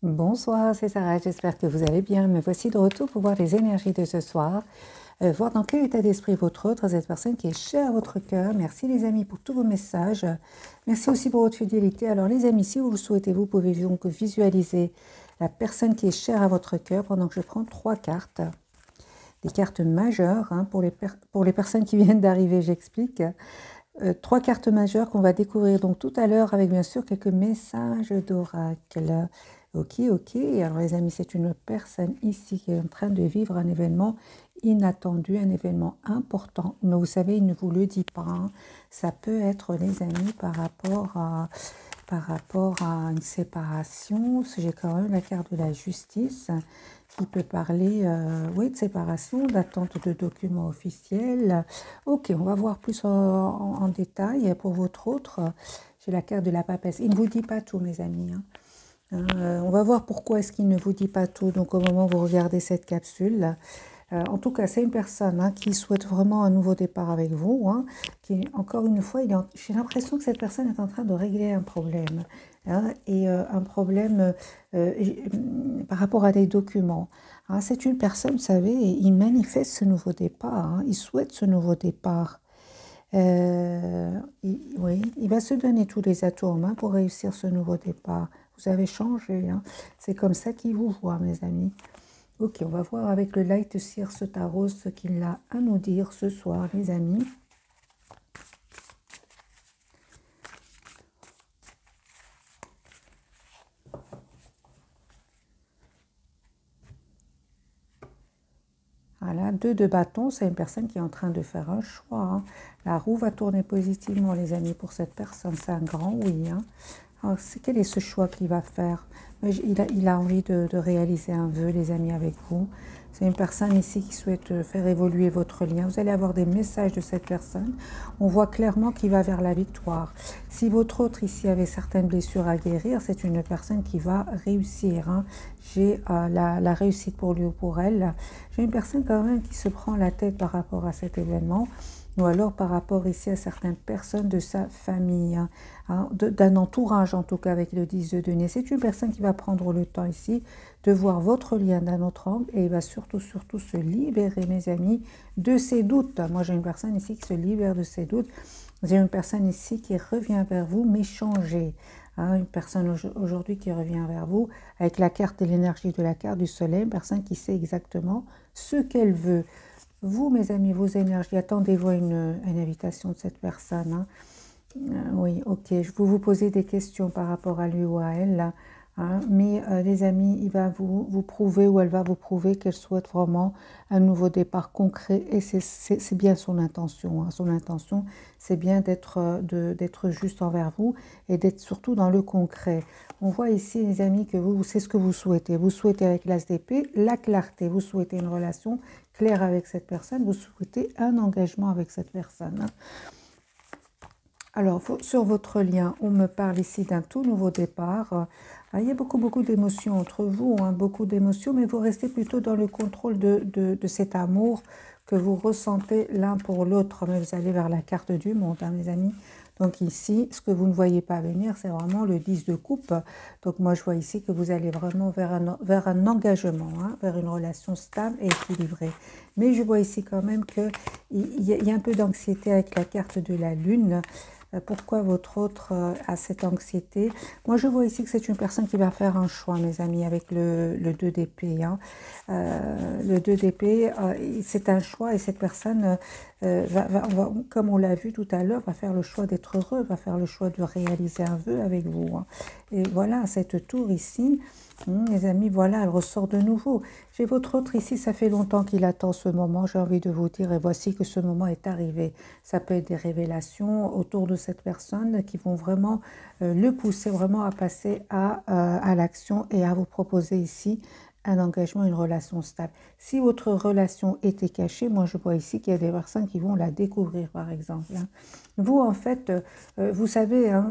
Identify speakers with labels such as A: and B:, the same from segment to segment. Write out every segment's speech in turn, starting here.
A: Bonsoir, c'est Sarah, j'espère que vous allez bien. Me voici de retour pour voir les énergies de ce soir, voir dans quel état d'esprit votre autre, cette personne qui est chère à votre cœur. Merci les amis pour tous vos messages. Merci aussi pour votre fidélité. Alors les amis, si vous le souhaitez, vous pouvez donc visualiser la personne qui est chère à votre cœur pendant que je prends 3 cartes. Des cartes majeures hein, pour les personnes qui viennent d'arriver, j'explique. 3 cartes majeures qu'on va découvrir donc tout à l'heure avec bien sûr quelques messages d'oracle. Ok, ok. Alors les amis, c'est une personne ici qui est en train de vivre un événement inattendu, un événement important. Mais vous savez, il ne vous le dit pas. Hein. Ça peut être, les amis, par rapport à une séparation. J'ai quand même la carte de la justice qui peut parler oui, de séparation, d'attente de documents officiels. Ok, on va voir plus en détail. Pour votre autre, j'ai la carte de la papesse. Il ne vous dit pas tout, mes amis. Hein. On va voir pourquoi est-ce qu'il ne vous dit pas tout. Donc au moment où vous regardez cette capsule, en tout cas, c'est une personne hein, qui souhaite vraiment un nouveau départ avec vous. Hein, qui, encore une fois, j'ai l'impression que cette personne est en train de régler un problème. Hein, et un problème par rapport à des documents. Hein, c'est une personne, vous savez, il manifeste ce nouveau départ. Hein, il souhaite ce nouveau départ. Oui, il va se donner tous les atouts en main pour réussir ce nouveau départ. Vous avez changé. Hein, c'est comme ça qu'il vous voit, mes amis. Ok, on va voir avec le Light Circe Tarot ce qu'il a à nous dire ce soir, les amis. Voilà, 2 de bâton, c'est une personne qui est en train de faire un choix. Hein. La roue va tourner positivement, les amis, pour cette personne. C'est un grand oui. Hein. Alors, quel est ce choix qu'il va faire? Il a envie de réaliser un vœu, les amis, avec vous. C'est une personne ici qui souhaite faire évoluer votre lien. Vous allez avoir des messages de cette personne. On voit clairement qu'il va vers la victoire. Si votre autre ici avait certaines blessures à guérir, c'est une personne qui va réussir. Hein. J'ai la réussite pour lui ou pour elle. J'ai une personne quand même qui se prend la tête par rapport à cet événement ou alors par rapport ici à certaines personnes de sa famille, hein, d'un entourage en tout cas avec le 10 de denier. C'est une personne qui va prendre le temps ici de voir votre lien d'un autre angle et il va surtout se libérer, mes amis, de ses doutes. Moi, j'ai une personne ici qui se libère de ses doutes. J'ai une personne ici qui revient vers vous, mais changée. Hein, une personne aujourd'hui qui revient vers vous avec la carte et l'énergie de la carte du soleil, une personne qui sait exactement ce qu'elle veut. Vous, mes amis, vos énergies, attendez-vous à une invitation de cette personne. Hein. Oui, ok. Je vais vous poser des questions par rapport à lui ou à elle. Là, hein. Mais les amis, il va vous prouver ou elle va vous prouver qu'elle souhaite vraiment un nouveau départ concret. Et c'est bien son intention. Hein. Son intention, c'est bien d'être juste envers vous et d'être surtout dans le concret. On voit ici, les amis, que vous, c'est ce que vous souhaitez. Vous souhaitez avec l'As d'épée la clarté. Vous souhaitez une relation claire avec cette personne. Vous souhaitez un engagement avec cette personne. Hein. Alors, sur votre lien, on me parle ici d'un tout nouveau départ. Il y a beaucoup d'émotions entre vous, hein, beaucoup d'émotions, mais vous restez plutôt dans le contrôle de cet amour que vous ressentez l'un pour l'autre. Mais vous allez vers la carte du monde, hein, mes amis. Donc ici, ce que vous ne voyez pas venir, c'est vraiment le 10 de coupe. Donc moi, je vois ici que vous allez vraiment vers un engagement, hein, vers une relation stable et équilibrée. Mais je vois ici quand même qu'il y a un peu d'anxiété avec la carte de la lune. Pourquoi votre autre a cette anxiété? Moi, je vois ici que c'est une personne qui va faire un choix, mes amis, avec le 2 d'épée. Hein. Le 2 d'épée, c'est un choix et cette personne, comme on l'a vu tout à l'heure, va faire le choix d'être heureux, va faire le choix de réaliser un vœu avec vous. Hein. Et voilà, cette tour ici, les amis, voilà, elle ressort de nouveau. J'ai votre autre ici, ça fait longtemps qu'il attend ce moment, j'ai envie de vous dire, et voici que ce moment est arrivé. Ça peut être des révélations autour de cette personne qui vont vraiment le pousser vraiment à passer à l'action et à vous proposer ici un engagement, une relation stable. Si votre relation était cachée, moi je vois ici qu'il y a des personnes qui vont la découvrir par exemple. Hein. Vous en fait, vous savez, hein,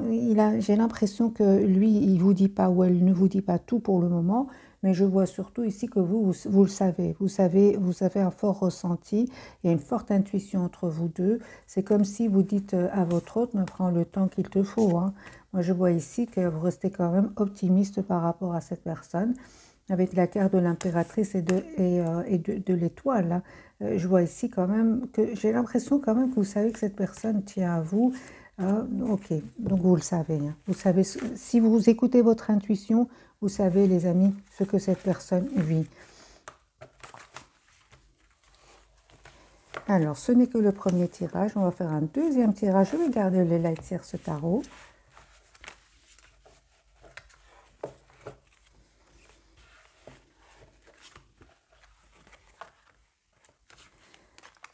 A: j'ai l'impression que lui, il ne vous dit pas ou elle ne vous dit pas tout pour le moment, mais je vois surtout ici que vous le savez. Vous avez un fort ressenti, il y a une forte intuition entre vous deux. C'est comme si vous dites à votre autre, me prends le temps qu'il te faut, hein. Moi, je vois ici que vous restez quand même optimiste par rapport à cette personne, avec la carte de l'impératrice et de l'étoile, hein. Je vois ici quand même que j'ai l'impression quand même que vous savez que cette personne tient à vous. Ok, donc vous le savez, hein. Vous savez, si vous écoutez votre intuition, vous savez, les amis, ce que cette personne vit. Alors, ce n'est que le premier tirage. On va faire un deuxième tirage. Je vais garder le Light Tierce Tarot.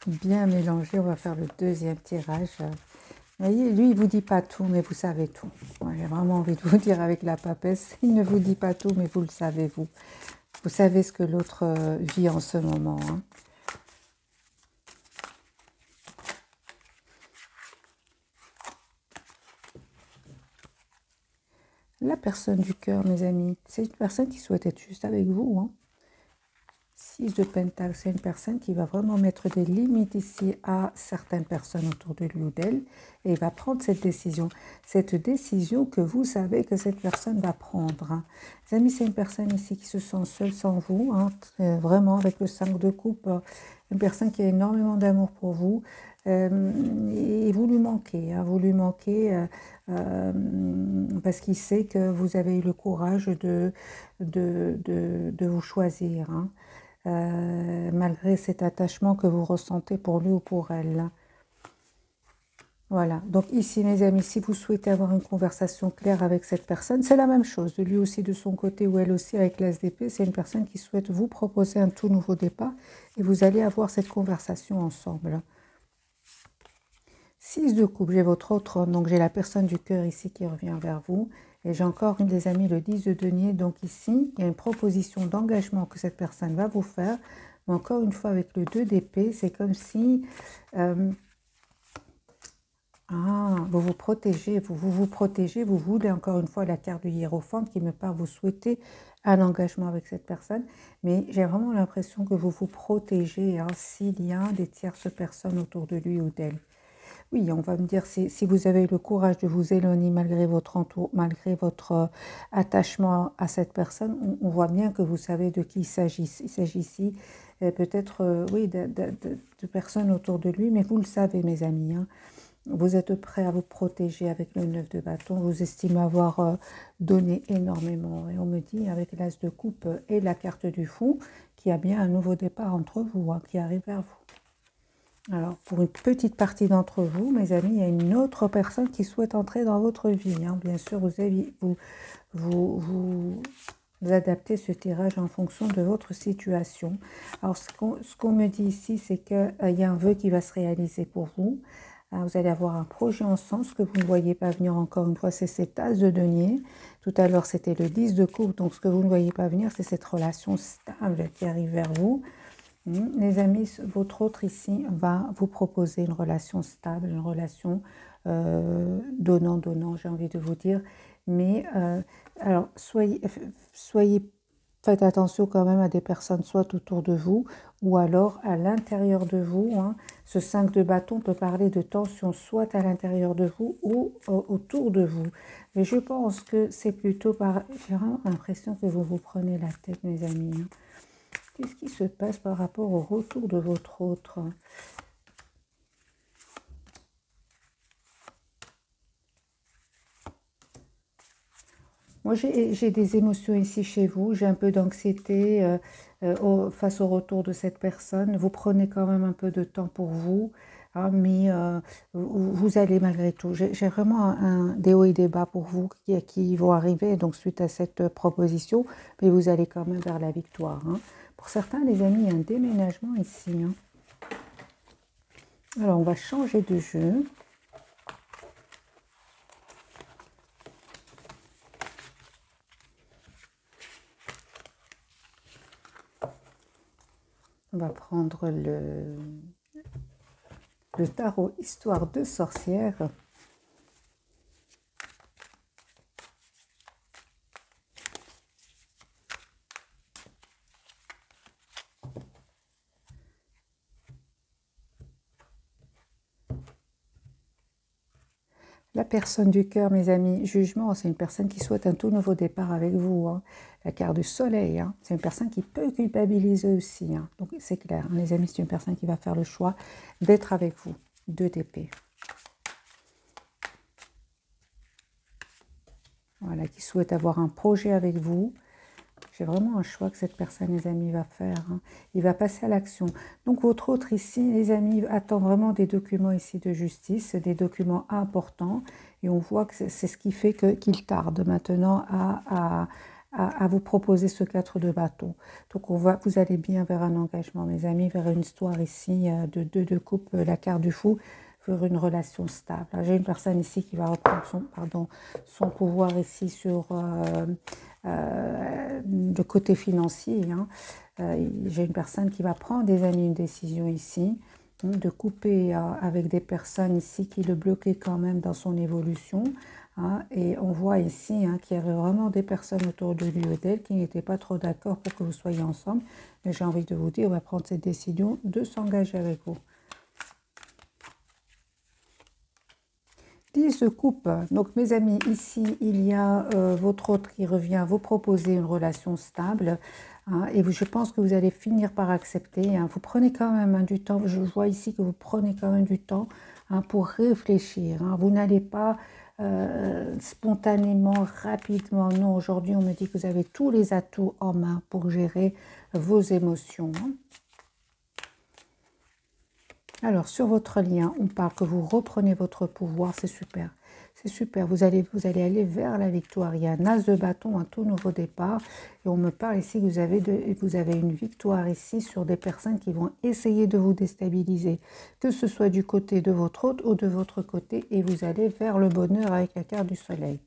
A: Bien mélangé. On va faire le deuxième tirage. Vous voyez, lui, il ne vous dit pas tout, mais vous savez tout. J'ai vraiment envie de vous dire avec la papesse, il ne vous dit pas tout, mais vous le savez, vous. Vous savez ce que l'autre vit en ce moment, hein. La personne du cœur, mes amis, c'est une personne qui souhaite être juste avec vous, hein. 6 de Pentacle, c'est une personne qui va vraiment mettre des limites ici à certaines personnes autour de lui ou d'elle, et il va prendre cette décision que vous savez que cette personne va prendre, hein. Les amis, c'est une personne ici qui se sent seule sans vous, hein, vraiment avec le 5 de coupe, une personne qui a énormément d'amour pour vous, et vous lui manquez, hein, parce qu'il sait que vous avez eu le courage de vous choisir, hein. Malgré cet attachement que vous ressentez pour lui ou pour elle. Voilà, donc ici mes amis, si vous souhaitez avoir une conversation claire avec cette personne, c'est la même chose, de lui aussi de son côté ou elle aussi avec l'As d'épée, c'est une personne qui souhaite vous proposer un tout nouveau départ et vous allez avoir cette conversation ensemble. 6 de coupe, j'ai votre autre homme, donc j'ai la personne du cœur ici qui revient vers vous. Et j'ai encore une des amies, le 10 de denier. Donc ici, il y a une proposition d'engagement que cette personne va vous faire. Mais encore une fois, avec le 2 d'épée, c'est comme si vous vous protégez, vous protégez, vous voulez encore une fois la carte du hiérophante qui me parle, vous souhaitez un engagement avec cette personne. Mais j'ai vraiment l'impression que vous vous protégez, hein, s'il y a des tierces personnes autour de lui ou d'elle. Oui, on va me dire, si vous avez le courage de vous éloigner malgré votre attachement à cette personne, on voit bien que vous savez de qui il s'agit. Il s'agit ici peut-être, oui, de personnes autour de lui, mais vous le savez, mes amis, hein. Vous êtes prêts à vous protéger avec le 9 de bâton. Vous estimez avoir donné énormément. Et on me dit, avec l'As de coupe et la carte du fou, qu'il y a bien un nouveau départ entre vous, hein, qui arrive vers vous. Alors, pour une petite partie d'entre vous, mes amis, il y a une autre personne qui souhaite entrer dans votre vie, hein. Bien sûr, vous adaptez ce tirage en fonction de votre situation. Alors, ce qu'on me dit ici, c'est qu'il y a un vœu qui va se réaliser pour vous. Vous allez avoir un projet ensemble. Ce que vous ne voyez pas venir, encore une fois, c'est cet As de denier. Tout à l'heure, c'était le 10 de coupe. Donc, ce que vous ne voyez pas venir, c'est cette relation stable qui arrive vers vous. Les amis, votre autre ici va vous proposer une relation stable, une relation donnant-donnant, j'ai envie de vous dire. Mais alors, faites attention quand même à des personnes soit autour de vous ou alors à l'intérieur de vous, hein. Ce 5 de bâton peut parler de tension soit à l'intérieur de vous ou autour de vous. Mais je pense que c'est plutôt par... J'ai vraiment l'impression que vous vous prenez la tête, mes amis, hein. Qu'est-ce qui se passe par rapport au retour de votre autre? Moi, j'ai des émotions ici chez vous. J'ai un peu d'anxiété face au retour de cette personne. Vous prenez quand même un peu de temps pour vous, hein, mais vous allez malgré tout. J'ai vraiment des hauts et des bas pour vous qui vont arriver donc suite à cette proposition, mais vous allez quand même vers la victoire, hein. Pour certains, les amis, il y a un déménagement ici, hein. Alors, on va changer de jeu. On va prendre le tarot Histoire de sorcière. La personne du cœur, mes amis, jugement, c'est une personne qui souhaite un tout nouveau départ avec vous. Hein. La carte du soleil, hein. C'est une personne qui peut culpabiliser aussi. Hein. Donc c'est clair, hein, les amis, c'est une personne qui va faire le choix d'être avec vous. 2 d'épée. Voilà, qui souhaite avoir un projet avec vous. J'ai vraiment un choix que cette personne, les amis, va faire. Hein. Il va passer à l'action. Donc, votre autre ici, les amis, attend vraiment des documents ici de justice, des documents importants. Et on voit que c'est ce qui fait qu'il tarde maintenant à vous proposer ce 4 de bâton. Donc, vous allez bien vers un engagement, mes amis, vers une histoire ici de 2 de coupe, la carte du fou, vers une relation stable. J'ai une personne ici qui va reprendre son pouvoir ici sur le côté financier. Hein. J'ai une personne qui va prendre, des amis, une décision ici, de couper avec des personnes ici qui le bloquaient quand même dans son évolution. Hein, et on voit ici hein, qu'il y avait vraiment des personnes autour de lui et d'elle qui n'étaient pas trop d'accord pour que vous soyez ensemble. Mais j'ai envie de vous dire, on va prendre cette décision de s'engager avec vous. 10 de coupe. Donc mes amis, ici, il y a votre autre qui revient vous proposer une relation stable. Hein, et je pense que vous allez finir par accepter. Hein. Vous prenez quand même du temps. Je vois ici que vous prenez quand même du temps hein, pour réfléchir. Hein. Vous n'allez pas spontanément, rapidement. Non, aujourd'hui, on me dit que vous avez tous les atouts en main pour gérer vos émotions. Hein. Alors, sur votre lien, on parle que vous reprenez votre pouvoir, c'est super. C'est super, vous allez aller vers la victoire. Il y a un as de bâton, un tout nouveau départ. Et on me parle ici que vous avez une victoire ici sur des personnes qui vont essayer de vous déstabiliser. Que ce soit du côté de votre hôte ou de votre côté. Et vous allez vers le bonheur avec la carte du soleil.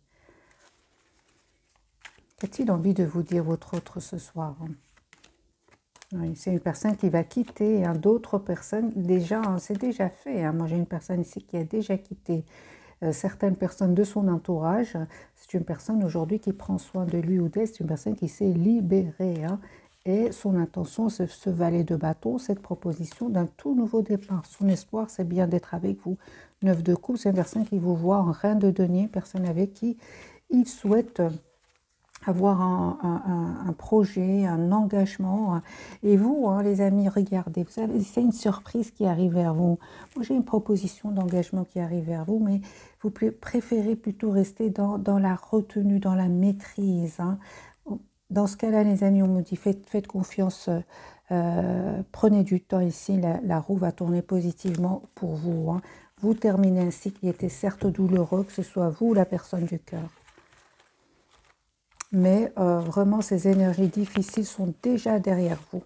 A: Qu'a-t-il envie de vous dire votre autre ce soir? Oui, c'est une personne qui va quitter hein, d'autres personnes. Déjà, hein, c'est déjà fait. Hein. Moi, j'ai une personne ici qui a déjà quitté certaines personnes de son entourage. C'est une personne aujourd'hui qui prend soin de lui ou d'elle. C'est une personne qui s'est libérée. Hein. Et son intention, c'est ce valet de bâton, cette proposition d'un tout nouveau départ. Son espoir, c'est bien d'être avec vous. 9 de coupe, c'est une personne qui vous voit en reine de denier, une personne avec qui il souhaite avoir un projet, un engagement. Et vous, hein, les amis, regardez, vous savez, c'est une surprise qui arrive vers vous. Moi, j'ai une proposition d'engagement qui arrive vers vous, mais vous préférez plutôt rester dans la retenue, dans la maîtrise. Hein. Dans ce cas-là, les amis, on me dit, faites confiance, prenez du temps ici, la roue va tourner positivement pour vous. Hein. Vous terminez un cycle qui était certes douloureux, que ce soit vous ou la personne du cœur. Mais vraiment, ces énergies difficiles sont déjà derrière vous.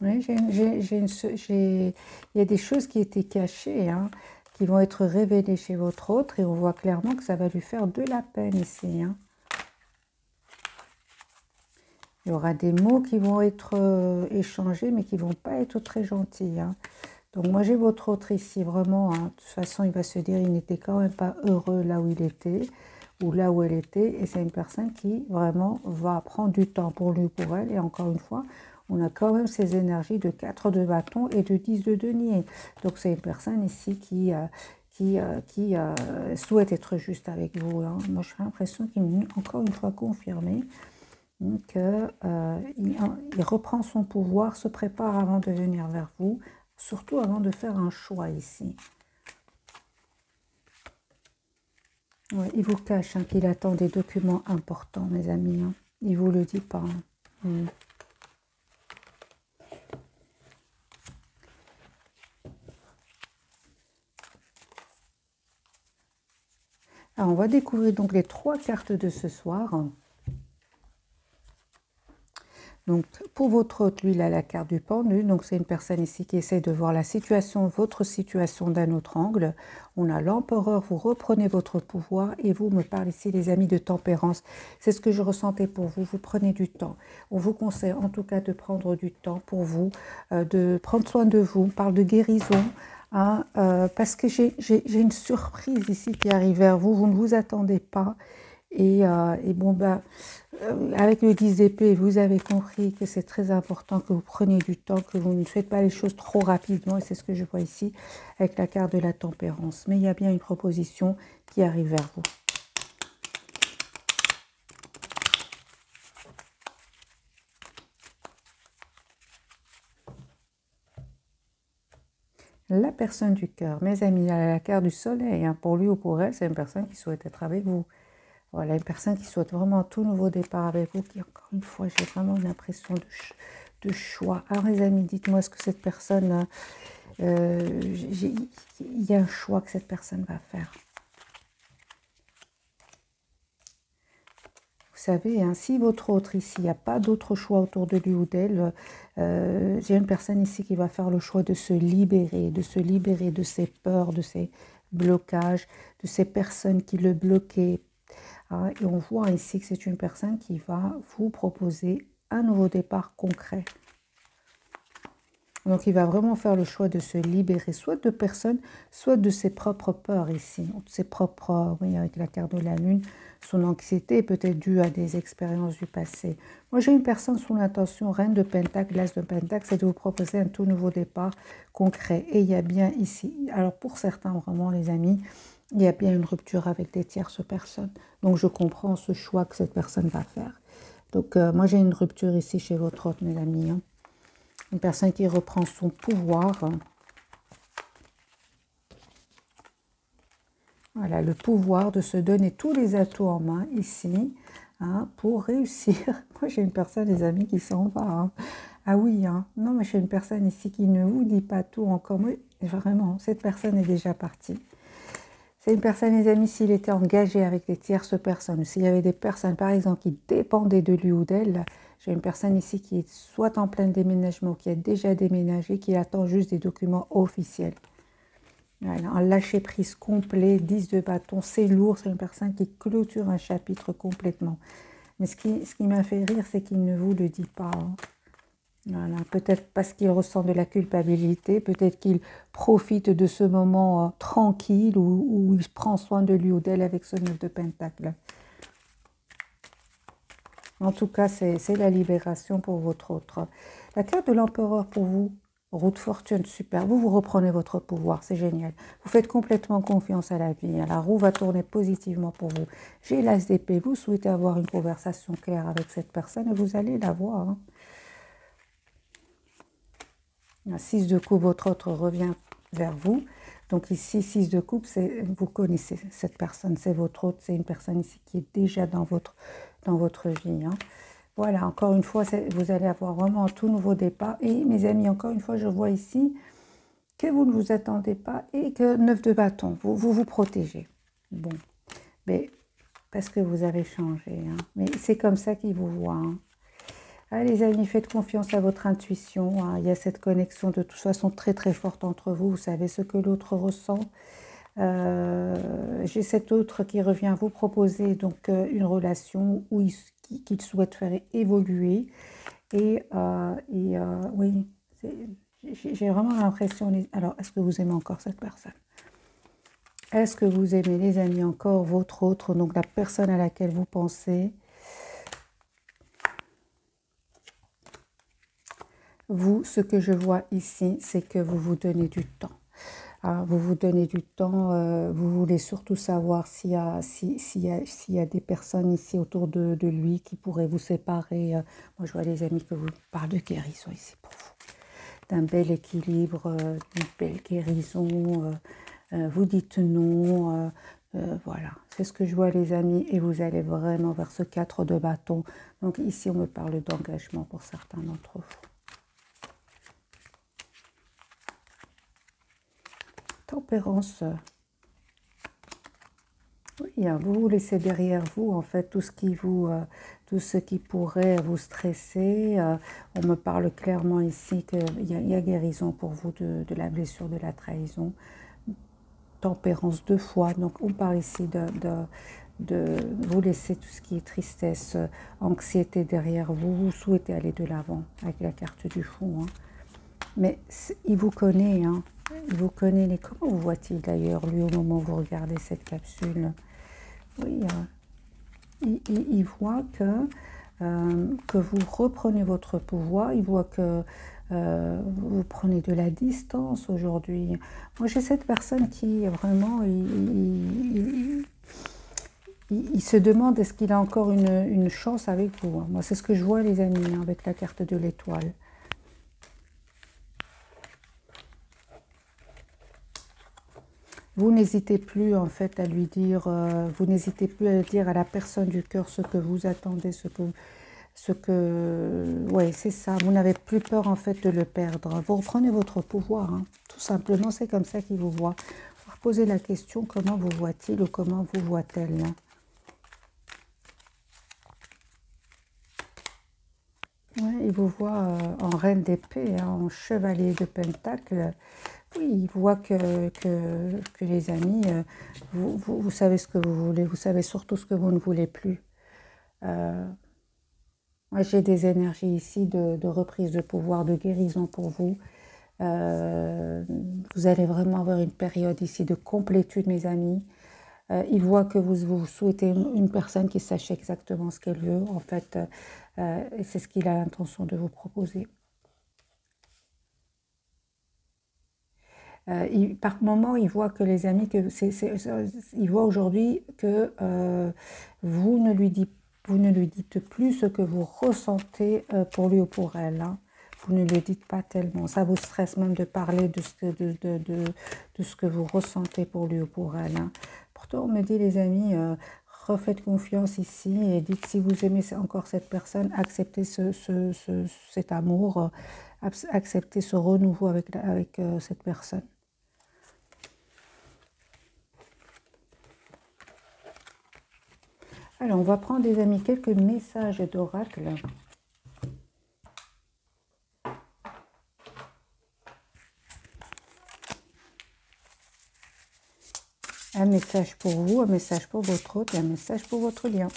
A: Oui, il y a des choses qui étaient cachées, hein, qui vont être révélées chez votre autre, et on voit clairement que ça va lui faire de la peine ici. Hein. Il y aura des mots qui vont être échangés, mais qui ne vont pas être très gentils. Hein. Donc moi, j'ai votre autre ici, vraiment. Hein, de toute façon, il va se dire, il n'était quand même pas heureux là où il était, ou là où elle était. Et c'est une personne qui, vraiment, va prendre du temps pour lui ou pour elle. Et encore une fois, on a quand même ces énergies de 4 de bâton et de 10 de denier. Donc c'est une personne ici qui souhaite être juste avec vous. Hein. Moi, j'ai l'impression qu'il est encore une fois confirmé qu'il reprend son pouvoir, se prépare avant de venir vers vous, surtout avant de faire un choix ici. Ouais, il vous cache hein, qu'il attend des documents importants, mes amis. Hein. Il ne vous le dit pas. Hein. Alors, on va découvrir donc les 3 cartes de ce soir. Donc, pour votre hôte, lui, il a la carte du pendu. Donc, c'est une personne ici qui essaie de voir la situation, votre situation d'un autre angle. On a l'empereur, vous reprenez votre pouvoir et vous me parlez ici, les amis de tempérance. C'est ce que je ressentais pour vous. Vous prenez du temps. On vous conseille en tout cas de prendre du temps pour vous, de prendre soin de vous. On parle de guérison. hein, parce que j'ai une surprise ici qui arrive vers vous, vous ne vous attendez pas. Et bon, ben, avec le 10 d'épée, vous avez compris que c'est très important que vous preniez du temps, que vous ne faites pas les choses trop rapidement, et c'est ce que je vois ici avec la carte de la tempérance. Mais il y a bien une proposition qui arrive vers vous. La personne du cœur, mes amis, elle a la carte du soleil, hein. Pour lui ou pour elle, c'est une personne qui souhaite être avec vous. Voilà, une personne qui souhaite vraiment un tout nouveau départ avec vous, qui, encore une fois, j'ai vraiment une impression de choix. Alors, les amis, dites-moi, est-ce que cette personne, il y a un choix que cette personne va faire? Vous savez, hein, si votre autre ici, il n'y a pas d'autre choix autour de lui ou d'elle, j'ai une personne ici qui va faire le choix de se libérer de ses peurs, de ses blocages, de ces personnes qui le bloquaient. Ah, et on voit ici que c'est une personne qui va vous proposer un nouveau départ concret. Donc, il va vraiment faire le choix de se libérer, soit de personnes, soit de ses propres peurs ici, de ses propres, oui, avec la carte de la lune, son anxiété est peut-être due à des expériences du passé. Moi, j'ai une personne sous l'intention, reine de pentacle, l'as de pentacle, c'est de vous proposer un tout nouveau départ concret. Et il y a bien ici, alors pour certains, vraiment, les amis, il y a bien une rupture avec des tierces personnes. Donc, je comprends ce choix que cette personne va faire. Donc, moi, j'ai une rupture ici chez votre autre, mes amis, hein. Une personne qui reprend son pouvoir. Voilà, le pouvoir de se donner tous les atouts en main ici, hein, pour réussir. Moi, j'ai une personne, les amis, qui s'en va. Hein. Ah oui, hein. Non, mais j'ai une personne ici qui ne vous dit pas tout encore. Oui, vraiment, cette personne est déjà partie. C'est une personne, les amis, s'il était engagé avec des tierces personnes, s'il y avait des personnes, par exemple, qui dépendaient de lui ou d'elle, j'ai une personne ici qui est soit en plein déménagement, qui a déjà déménagé, qui attend juste des documents officiels. Voilà, un lâcher-prise complet, 10 de bâton, c'est lourd, c'est une personne qui clôture un chapitre complètement. Mais ce qui m'a fait rire, c'est qu'il ne vous le dit pas. Hein. Voilà, peut-être parce qu'il ressent de la culpabilité, peut-être qu'il profite de ce moment tranquille où il prend soin de lui ou d'elle avec ce 9 de pentacle. En tout cas, c'est la libération pour votre autre. La carte de l'empereur pour vous, route fortune, super. Vous reprenez votre pouvoir, c'est génial. Vous faites complètement confiance à la vie. La roue va tourner positivement pour vous. J'ai l'as d'épée. Vous souhaitez avoir une conversation claire avec cette personne et vous allez l'avoir. Hein. 6 de coupe, votre autre revient vers vous. Donc ici, 6 de coupe, vous connaissez cette personne, c'est votre autre, c'est une personne ici qui est déjà dans votre vie. Hein. Voilà, encore une fois, vous allez avoir vraiment un tout nouveau départ. Et mes amis, encore une fois, je vois ici que vous ne vous attendez pas et que 9 de bâton, vous protégez. Bon, mais parce que vous avez changé. Hein. Mais c'est comme ça qu'il vous voit. Hein. Ah, les amis, faites confiance à votre intuition. Hein. Il y a cette connexion de toute façon très très forte entre vous. Vous savez ce que l'autre ressent. J'ai cet autre qui revient vous proposer donc une relation où qu'il souhaite faire évoluer. Et oui, j'ai vraiment l'impression... Alors, est-ce que vous aimez encore cette personne? Est-ce que vous aimez, les amis, encore votre autre, donc la personne à laquelle vous pensez? Vous, ce que je vois ici, c'est que vous vous donnez du temps. Hein, vous vous donnez du temps, vous voulez surtout savoir s'il y a des personnes ici autour de lui qui pourraient vous séparer. Moi, je vois les amis que vous parlez de guérison ici pour vous. D'un bel équilibre, d'une belle guérison. Vous dites non. Voilà, c'est ce que je vois les amis. Et vous allez vraiment vers ce 4 de bâton. Donc ici, on me parle d'engagement pour certains d'entre vous. Tempérance. Oui, hein, vous laissez derrière vous en fait tout ce qui pourrait vous stresser. On me parle clairement ici qu'il y a guérison pour vous de la blessure, de la trahison. Tempérance 2 fois. Donc on parle ici de vous laisser tout ce qui est tristesse, anxiété derrière vous. Vous souhaitez aller de l'avant avec la carte du fou. Hein. Mais il vous connaît, hein. Il vous connaît. Comment vous voit-il d'ailleurs, lui, au moment où vous regardez cette capsule? Oui, il voit que vous reprenez votre pouvoir. Il voit que vous prenez de la distance aujourd'hui. Moi, j'ai cette personne qui, vraiment, il se demande est-ce qu'il a encore une chance avec vous. Moi, c'est ce que je vois, les amis, avec la carte de l'étoile. Vous n'hésitez plus en fait à lui dire, vous n'hésitez plus à dire à la personne du cœur ce que vous attendez, ouais, c'est ça. Vous n'avez plus peur en fait de le perdre. Vous reprenez votre pouvoir, hein. Tout simplement, c'est comme ça qu'il vous voit. Vous posez la question, comment vous voit-il ou comment vous voit-elle? Ouais, il vous voit en reine d'épée, hein, en chevalier de pentacle. Oui, il voit que les amis, vous savez ce que vous voulez, vous savez surtout ce que vous ne voulez plus. Euh, Moi, j'ai des énergies ici de reprise de pouvoir, de guérison pour vous. Vous allez vraiment avoir une période ici de complétude, mes amis. Il voit que vous souhaitez une personne qui sache exactement ce qu'elle veut, en fait, et c'est ce qu'il a l'intention de vous proposer. Par moment, il voit que les amis, il voit aujourd'hui que vous ne lui dites plus ce que vous ressentez pour lui ou pour elle, hein. Vous ne le dites pas tellement. Ça vous stresse même de parler de ce que vous ressentez pour lui ou pour elle, hein. Pourtant, on me dit, les amis, refaites confiance ici et dites si vous aimez encore cette personne, acceptez cet amour, acceptez ce renouveau avec cette personne. Alors, on va prendre, les amis, quelques messages d'oracle. Un message pour vous, un message pour votre hôte et un message pour votre lien.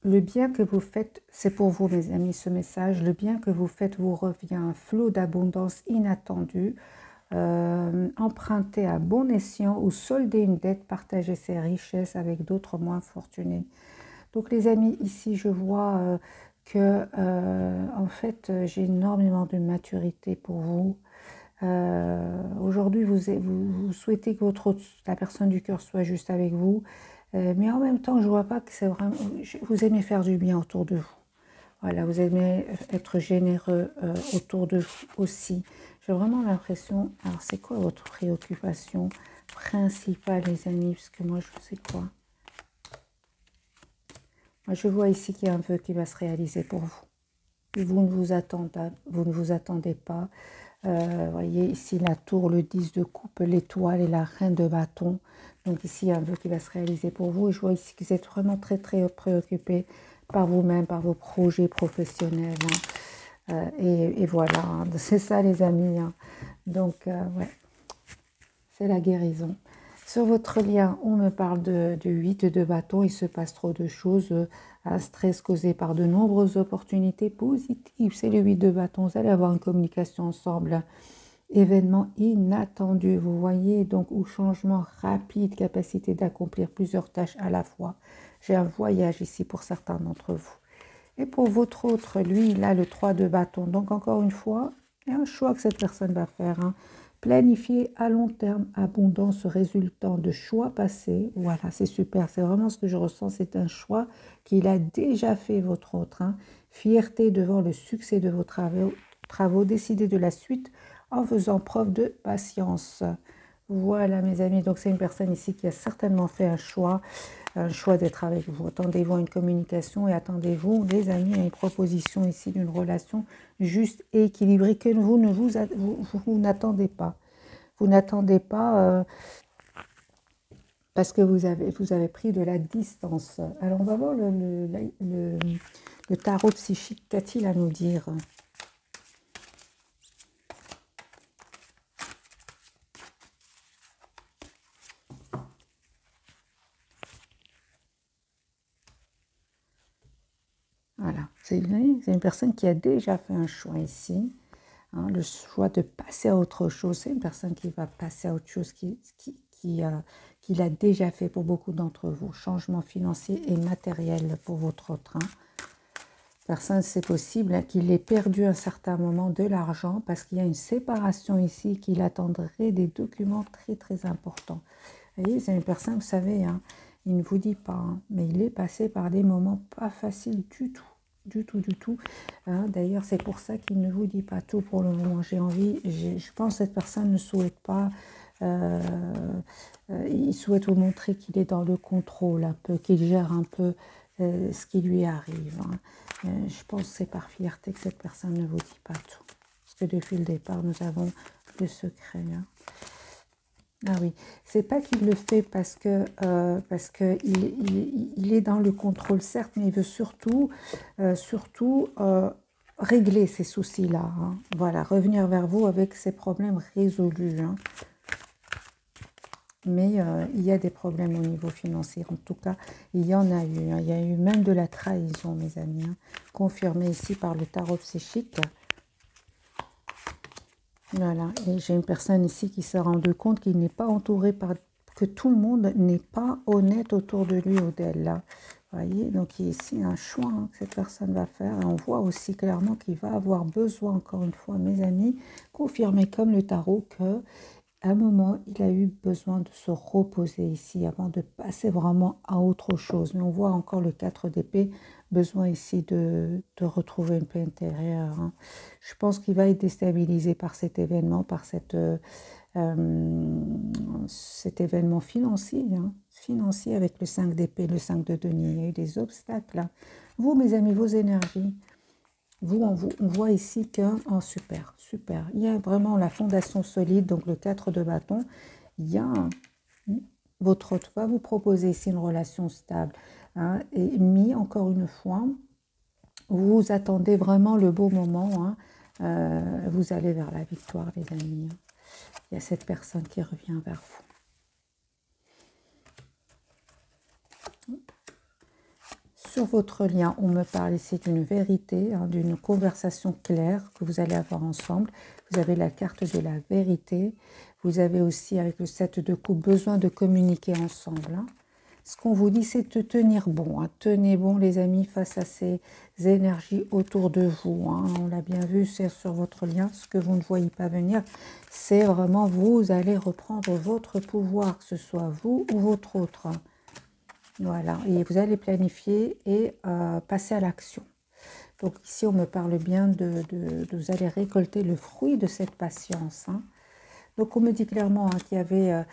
A: Le bien que vous faites, c'est pour vous, mes amis, ce message. Le bien que vous faites vous revient, un flot d'abondance inattendue. Emprunter à bon escient ou solder une dette, partager ses richesses avec d'autres moins fortunés. Donc les amis, ici je vois que en fait j'ai énormément de maturité pour vous. Aujourd'hui vous souhaitez que la personne du cœur soit juste avec vous, mais en même temps je ne vois pas que c'est vraiment, vous aimez faire du bien autour de vous. Voilà, vous aimez être généreux autour de vous aussi. J'ai vraiment l'impression... Alors, c'est quoi votre préoccupation principale, les amis? Parce que moi, je sais quoi. Moi, je vois ici qu'il y a un vœu qui va se réaliser pour vous. Vous ne vous attendez pas. Voyez, ici, la tour, le 10 de coupe, l'étoile et la reine de bâton. Donc, ici, il y a un vœu qui va se réaliser pour vous. Et je vois ici que vous êtes vraiment très, très préoccupé par vous-même, par vos projets professionnels, hein. Et voilà, hein, c'est ça, les amis, hein. Donc, ouais, c'est la guérison. Sur votre lien, on me parle de 8 de bâton. Il se passe trop de choses, un stress causé par de nombreuses opportunités positives. C'est le 8 de bâton. Vous allez avoir une communication ensemble. Événement inattendu, vous voyez, donc, ou changement rapide, capacité d'accomplir plusieurs tâches à la fois. J'ai un voyage ici pour certains d'entre vous. Et pour votre autre, lui, il a le 3 de bâton. Donc, encore une fois, il y a un choix que cette personne va faire, hein. Planifier à long terme, abondance résultant de choix passés. Voilà, c'est super. C'est vraiment ce que je ressens. C'est un choix qu'il a déjà fait, votre autre, hein. Fierté devant le succès de vos travaux. Décider de la suite en faisant preuve de patience. Voilà, mes amis. Donc, c'est une personne ici qui a certainement fait un choix d'être avec vous. Attendez-vous à une communication et attendez-vous, les amis, à une proposition ici d'une relation juste et équilibrée que vous n'attendez pas. Vous n'attendez pas parce que vous avez pris de la distance. Alors, on va voir le tarot psychique. Qu'a-t-il à nous dire? Voilà, c'est une personne qui a déjà fait un choix ici, hein, le choix de passer à autre chose. C'est une personne qui va passer à autre chose, qui l'a déjà fait pour beaucoup d'entre vous. Changement financier et matériel pour votre autre. Hein. Personne, c'est possible qu'il ait perdu à un certain moment de l'argent parce qu'il y a une séparation ici, qu'il attendrait des documents très très importants. Vous voyez, c'est une personne, vous savez, hein, il ne vous dit pas, hein, mais il est passé par des moments pas faciles du tout. Du tout, du tout. Hein. D'ailleurs, c'est pour ça qu'il ne vous dit pas tout pour le moment. J'ai envie, je pense que cette personne ne souhaite pas, il souhaite vous montrer qu'il est dans le contrôle un peu, qu'il gère un peu ce qui lui arrive. Hein. Je pense que c'est par fierté que cette personne ne vous dit pas tout. Parce que depuis le départ, nous avons le secret. Hein. Ah oui, c'est pas qu'il le fait parce que il est dans le contrôle, certes, mais il veut surtout régler ces soucis-là. Hein. Voilà, revenir vers vous avec ses problèmes résolus. Hein. Mais il y a des problèmes au niveau financier. En tout cas, il y en a eu. Hein. Il y a eu même de la trahison, mes amis. Hein. Confirmé ici par le tarot psychique. Voilà, et j'ai une personne ici qui s'est rendu compte qu'il n'est pas entouré par... que tout le monde n'est pas honnête autour de lui ou d'elle. Là. Vous voyez, donc il y a ici un choix hein, que cette personne va faire. Et on voit aussi clairement qu'il va avoir besoin, encore une fois, mes amis, confirmé comme le tarot, que à un moment, il a eu besoin de se reposer ici avant de passer vraiment à autre chose. Mais on voit encore le 4 d'épée, besoin ici de retrouver une paix intérieure. Hein. Je pense qu'il va être déstabilisé par cet événement, par cet événement financier. Hein, financier avec le 5 d'épée, le 5 de denier. Il y a eu des obstacles. Hein. Vous, mes amis, vos énergies. Vous, on voit ici qu'un super, super. Il y a vraiment la fondation solide, donc le 4 de bâton. Il y a votre hôte va vous proposer ici une relation stable. Hein, et mis encore une fois, vous attendez vraiment le beau moment. Hein, vous allez vers la victoire, les amis. Hein. Il y a cette personne qui revient vers vous. Sur votre lien, on me parle ici d'une vérité, hein, d'une conversation claire que vous allez avoir ensemble. Vous avez la carte de la vérité. Vous avez aussi, avec le 7 de coupe, besoin de communiquer ensemble. Hein. Ce qu'on vous dit, c'est de tenir bon. Hein. Tenez bon, les amis, face à ces énergies autour de vous. Hein. On l'a bien vu, c'est sur votre lien. Ce que vous ne voyez pas venir, c'est vraiment vous allez reprendre votre pouvoir, que ce soit vous ou votre autre. Hein. Voilà, et vous allez planifier et passer à l'action. Donc ici, on me parle bien vous allez récolter le fruit de cette patience. Hein. Donc on me dit clairement hein, qu'il y avait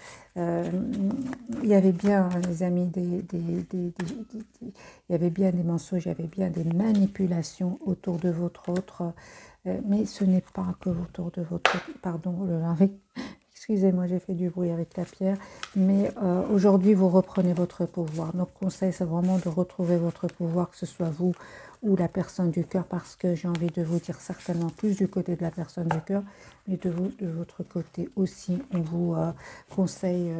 A: bien, les amis, il y avait bien des mensonges, il y avait bien des manipulations autour de votre autre, mais ce n'est pas que autour de votre... Pardon, excusez-moi, j'ai fait du bruit avec la pierre, mais aujourd'hui, vous reprenez votre pouvoir. Notre conseil, c'est vraiment de retrouver votre pouvoir, que ce soit vous ou la personne du cœur, parce que j'ai envie de vous dire certainement plus du côté de la personne du cœur, mais de votre côté aussi, on vous conseille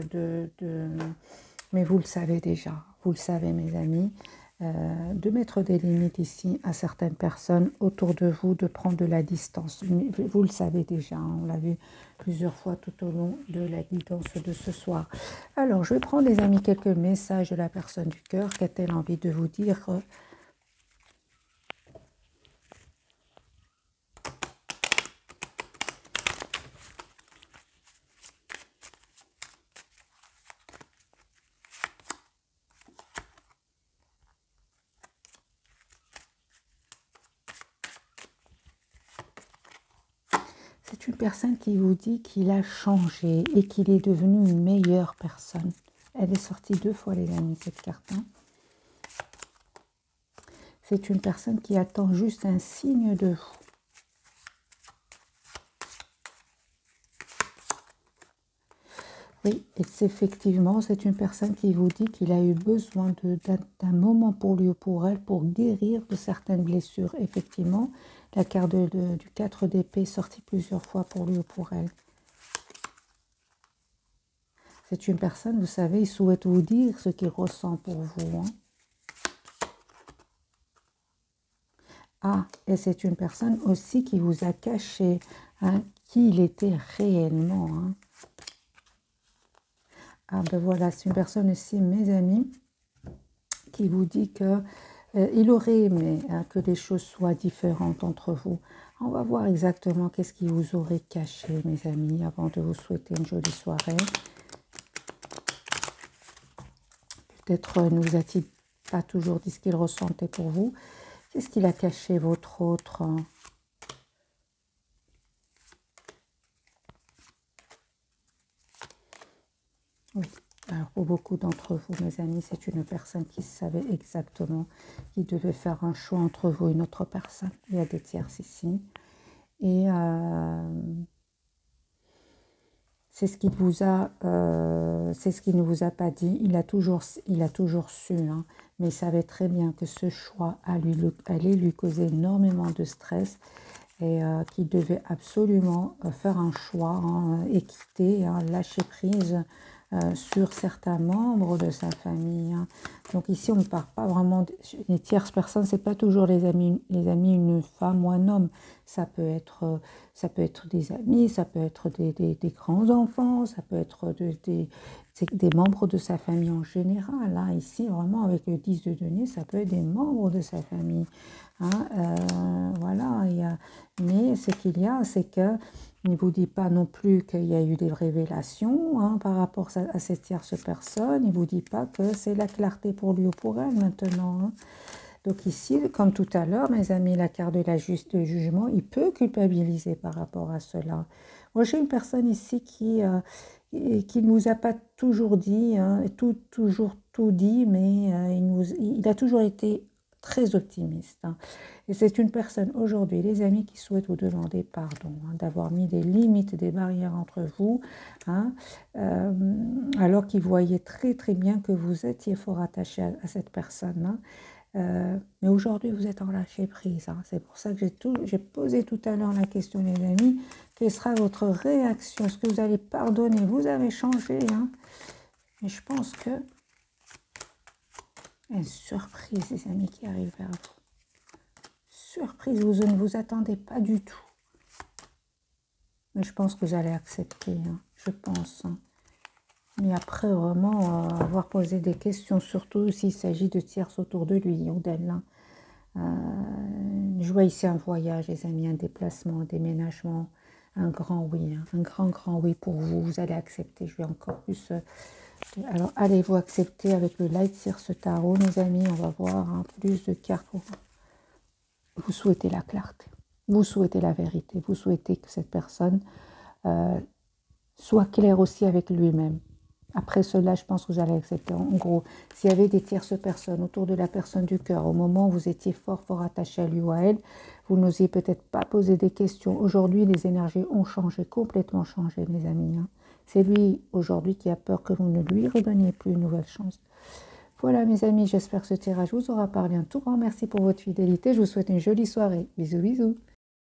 A: mais vous le savez déjà, vous le savez mes amis, de mettre des limites ici à certaines personnes autour de vous, de prendre de la distance. Vous le savez déjà, hein, on l'a vu plusieurs fois tout au long de la guidance de ce soir. Alors, je vais prendre les amis quelques messages de la personne du cœur. Qu'a-t-elle envie de vous dire ? C'est une personne qui vous dit qu'il a changé et qu'il est devenu une meilleure personne. Elle est sortie 2 fois, les amis, cette carte. Hein. C'est une personne qui attend juste un signe de vous. Oui, et effectivement, c'est une personne qui vous dit qu'il a eu besoin d'un moment pour lui ou pour elle pour guérir de certaines blessures. Effectivement, la carte du 4 d'épée est sortie plusieurs fois pour lui ou pour elle. C'est une personne, vous savez, il souhaite vous dire ce qu'il ressent pour vous. Hein. Ah, et c'est une personne aussi qui vous a caché hein, qui il était réellement. Hein. Ah ben voilà, c'est une personne aussi, mes amis, qui vous dit que il aurait aimé hein, que les choses soient différentes entre vous. On va voir exactement qu'est-ce qu'il vous aurait caché, mes amis, avant de vous souhaiter une jolie soirée. Peut-être ne vous a-t-il pas toujours dit ce qu'il ressentait pour vous. Qu'est-ce qu'il a caché, votre autre? Oui. Alors pour beaucoup d'entre vous, mes amis, c'est une personne qui savait exactement qu'il devait faire un choix entre vous et une autre personne. Il y a des tierces ici. Et c'est ce qu'il vous a, c'est ce qu'il ne vous a pas dit. Il a toujours su, hein, mais il savait très bien que ce choix allait lui causer énormément de stress et qu'il devait absolument faire un choix, hein, et quitter, hein, lâcher prise sur certains membres de sa famille. Hein. Donc ici, on ne parle pas vraiment des tierces personnes, c'est pas toujours les amis, une femme ou un homme. Ça peut être des amis, ça peut être des grands-enfants, ça peut être des membres de sa famille en général. Là, ici, vraiment, avec le 10 de denier, ça peut être des membres de sa famille. Hein, voilà, mais ce qu'il y a, c'est que il ne vous dit pas non plus qu'il y a eu des révélations hein, par rapport à cette tierce personne. Il ne vous dit pas que c'est la clarté pour lui ou pour elle maintenant. Hein. Donc ici, comme tout à l'heure, mes amis, la carte de de jugement, il peut culpabiliser par rapport à cela. Moi, j'ai une personne ici qui ne nous a pas toujours dit, hein, toujours tout dit, mais il a toujours été très optimiste. Hein. Et c'est une personne aujourd'hui, les amis, qui souhaite vous demander pardon, hein, d'avoir mis des limites, des barrières entre vous, hein, alors qu'il voyait très très bien que vous étiez fort attaché à cette personne. Hein. Mais aujourd'hui, vous êtes en lâcher prise. Hein. C'est pour ça que j'ai posé tout à l'heure la question, les amis. Quelle sera votre réaction? Est-ce que vous allez pardonner? Vous avez changé. Hein. Mais je pense que une surprise, les amis, qui arrive vers vous. Surprise, vous ne vous attendez pas du tout. Mais je pense que vous allez accepter, hein, je pense. Hein. Mais après, vraiment, avoir posé des questions, surtout s'il s'agit de tierces autour de lui ou d'elle. Hein. Je vois ici un voyage, les amis, un déplacement, un déménagement, un grand oui, hein, un grand oui pour vous. Vous allez accepter, je vais encore plus... alors, allez-vous accepter avec le Light Circe Tarot, mes amis? On va voir hein, plus de cartes pour vous. Vous souhaitez la clarté, vous souhaitez la vérité, vous souhaitez que cette personne soit claire aussi avec lui-même. Après cela, je pense que vous allez accepter. En gros, s'il y avait des tierces personnes autour de la personne du cœur, au moment où vous étiez fort attaché à lui ou à elle, vous n'osiez peut-être pas poser des questions. Aujourd'hui, les énergies ont changé, complètement changé, mes amis. Hein. C'est lui, aujourd'hui, qui a peur que vous ne lui redonniez plus une nouvelle chance. Voilà mes amis, j'espère que ce tirage vous aura parlé. Un tout grand merci pour votre fidélité. Je vous souhaite une jolie soirée. Bisous, bisous.